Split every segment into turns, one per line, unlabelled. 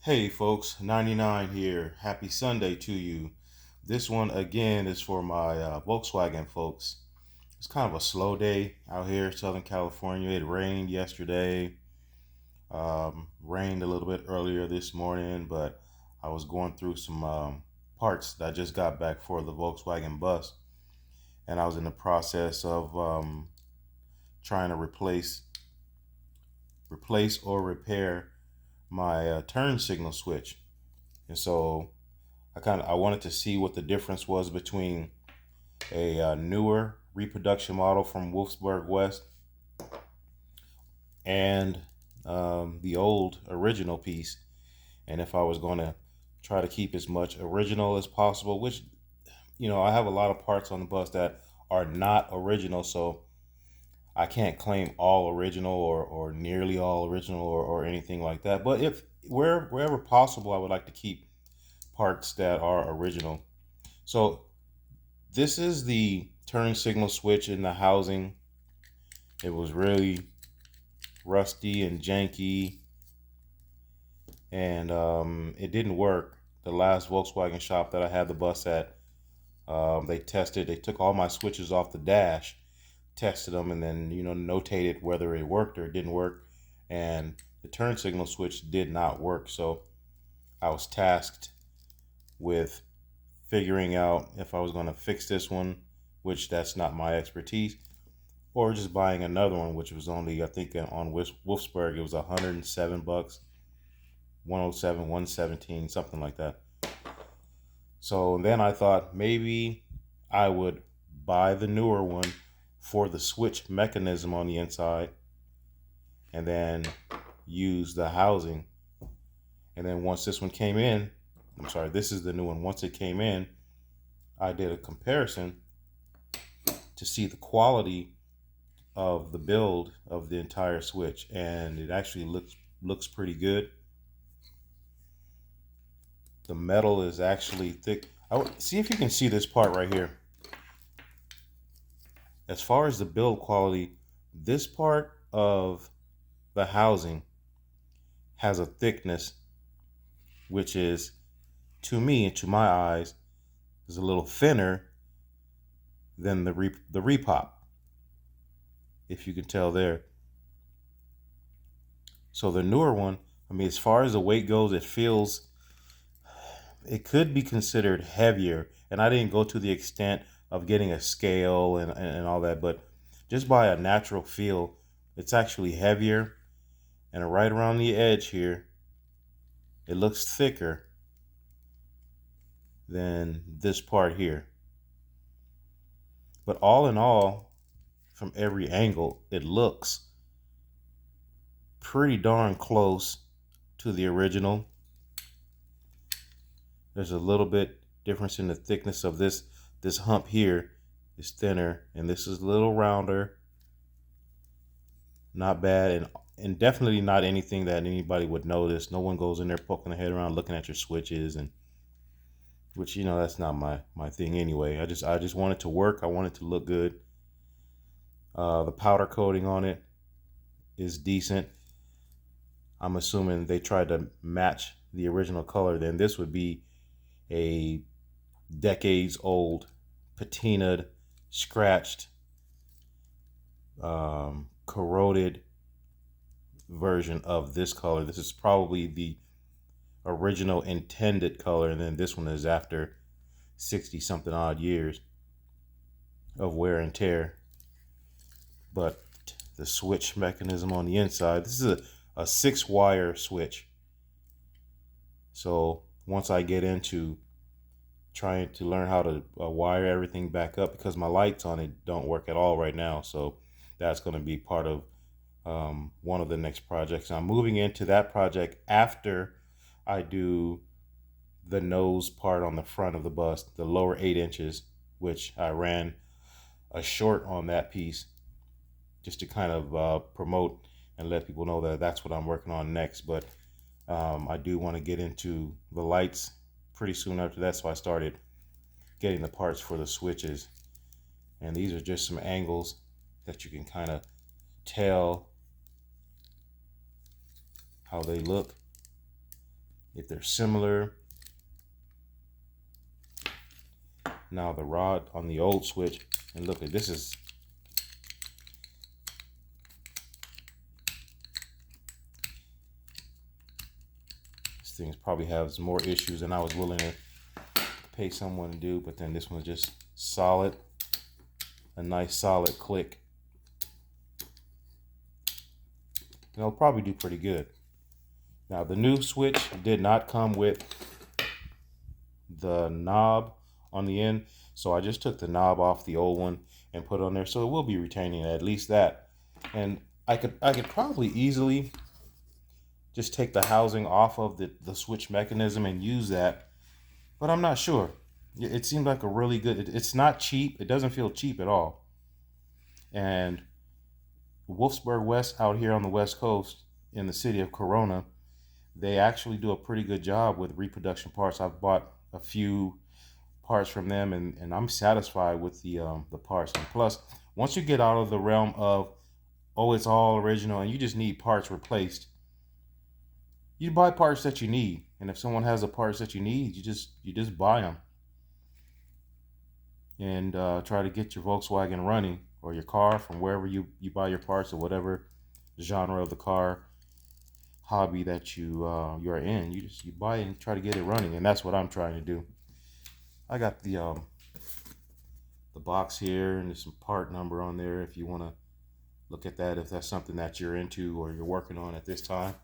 Hey folks, 99 here. Happy Sunday to you. This one again is for my Volkswagen folks. It's kind of a slow day out here in Southern California. It rained yesterday, rained a little bit earlier this morning, but I was going through some parts that I just got back for the Volkswagen bus, and I was in the process of trying to replace or repair my turn signal switch. And so I wanted to see what the difference was between a newer reproduction model from Wolfsburg West and the old original piece, and if I was going to try to keep as much original as possible, which I have a lot of parts on the bus that are not original, so I can't claim all original or nearly all original or anything like that. But if wherever possible, I would like to keep parts that are original. So this is the turn signal switch in the housing. It was really rusty and janky, and it didn't work. The last Volkswagen shop that I had the bus at, they took all my switches off the dash, tested them, and then notated whether it worked or it didn't work. And the turn signal switch did not work. So I was tasked with figuring out if I was going to fix this one, which that's not my expertise, or just buying another one, which was only, I think, on Wolfsburg, it was $107, 107, 117, something like that. So then I thought maybe I would buy the newer one for the switch mechanism on the inside, and then use the housing. And then once this one came in, I'm sorry, this is the new one. Once it came in, I did a comparison to see the quality of the build of the entire switch, and it actually looks pretty good. The metal is actually thick. See if you can see this part right here. As far as the build quality, this part of the housing has a thickness which is, to me and to my eyes, is a little thinner than the repop, if you can tell there. So the newer one, I mean, as far as the weight goes, it could be considered heavier. And I didn't go to the extent of getting a scale and all that, but just by a natural feel, it's actually heavier. And right around the edge here, it looks thicker than this part here. But all in all, from every angle, it looks pretty darn close to the original. There's a little bit difference in the thickness of this hump here is thinner, and this is a little rounder. Not bad, and definitely not anything that anybody would notice. No one goes in there poking their head around looking at your switches, and which that's not my thing anyway. I just want it to work. I want it to look good. The powder coating on it is decent. I'm assuming they tried to match the original color. Then this would be a decades old, patinaed, scratched, corroded version of this color. This is probably the original intended color, and then this one is after 60 something odd years of wear and tear. But the switch mechanism on the inside, this is a 6-wire switch. So once I get into trying to learn how to wire everything back up, because my lights on it don't work at all right now, so that's going to be part of one of the next projects. I'm moving into that project after I do the nose part on the front of the bus, the lower 8 inches, which I ran a short on that piece just to kind of promote and let people know that that's what I'm working on next. But I do want to get into the lights pretty soon after that, so I started getting the parts for the switches. And these are just some angles that you can kind of tell how they look. if they're similar. Now the rod on the old switch, and look at this is things probably has more issues than I was willing to pay someone to do, but then this one's just solid, a nice solid click. And it'll probably do pretty good. Now the new switch did not come with the knob on the end, so I just took the knob off the old one and put it on there, so it will be retaining at least that. And I could probably easily just take the housing off of the switch mechanism and use that, but I'm not sure. It seemed like a really good, it's not cheap. It doesn't feel cheap at all. And Wolfsburg West out here on the West Coast in the city of Corona, they actually do a pretty good job with reproduction parts. I've bought a few parts from them, and I'm satisfied with the parts. And plus, once you get out of the realm of, oh, it's all original and you just need parts replaced, you buy parts that you need, and if someone has the parts that you need, you just buy them and try to get your Volkswagen running, or your car, from wherever you buy your parts, or whatever genre of the car hobby that you're in. You buy it and try to get it running, and that's what I'm trying to do. I got the box here, and there's some part number on there if you want to look at that, if that's something that you're into or you're working on at this time.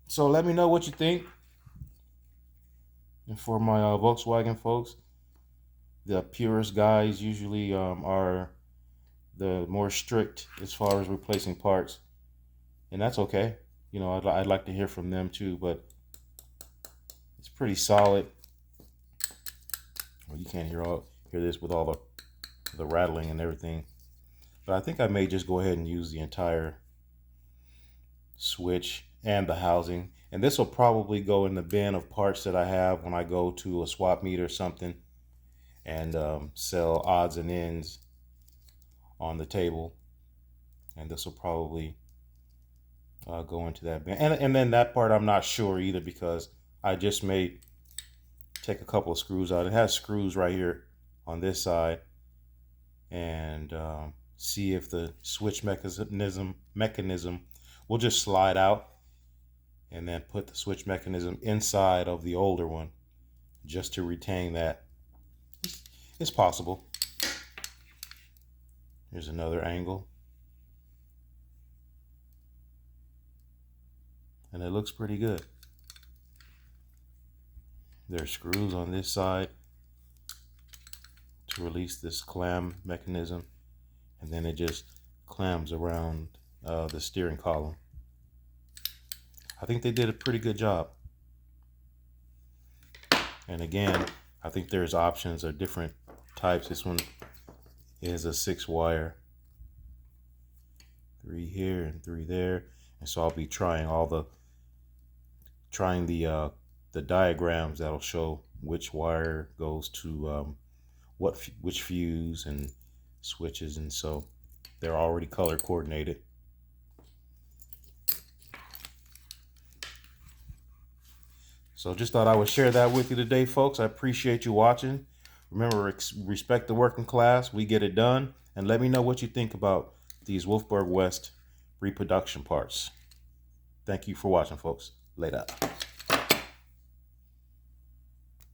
So let me know what you think. And for my Volkswagen folks, the purist guys usually are the more strict as far as replacing parts, and that's okay. You know, I'd like to hear from them too, but it's pretty solid. Well, you can't hear this with all the rattling and everything, but I think I may just go ahead and use the entire switch and the housing, and this will probably go in the bin of parts that I have when I go to a swap meet or something and sell odds and ends on the table, and this will probably go into that bin. And then that part I'm not sure either, because I just may take a couple of screws out. It has screws right here on this side, and see if the switch mechanism will just slide out, and then put the switch mechanism inside of the older one just to retain that. It's possible. Here's another angle, and it looks pretty good. There's screws on this side to release this clam mechanism, and then it just clams around the steering column. I think they did a pretty good job. And again, I think there's options of different types. This one is a 6-wire, 3 here and 3 there, and so I'll be trying the diagrams that'll show which wire goes to which fuse and switches, and so they're already color coordinated. So just thought I would share that with you today, folks. I appreciate you watching. Remember, respect the working class. We get it done. And let me know what you think about these Wolfsburg West reproduction parts. Thank you for watching, folks. Later.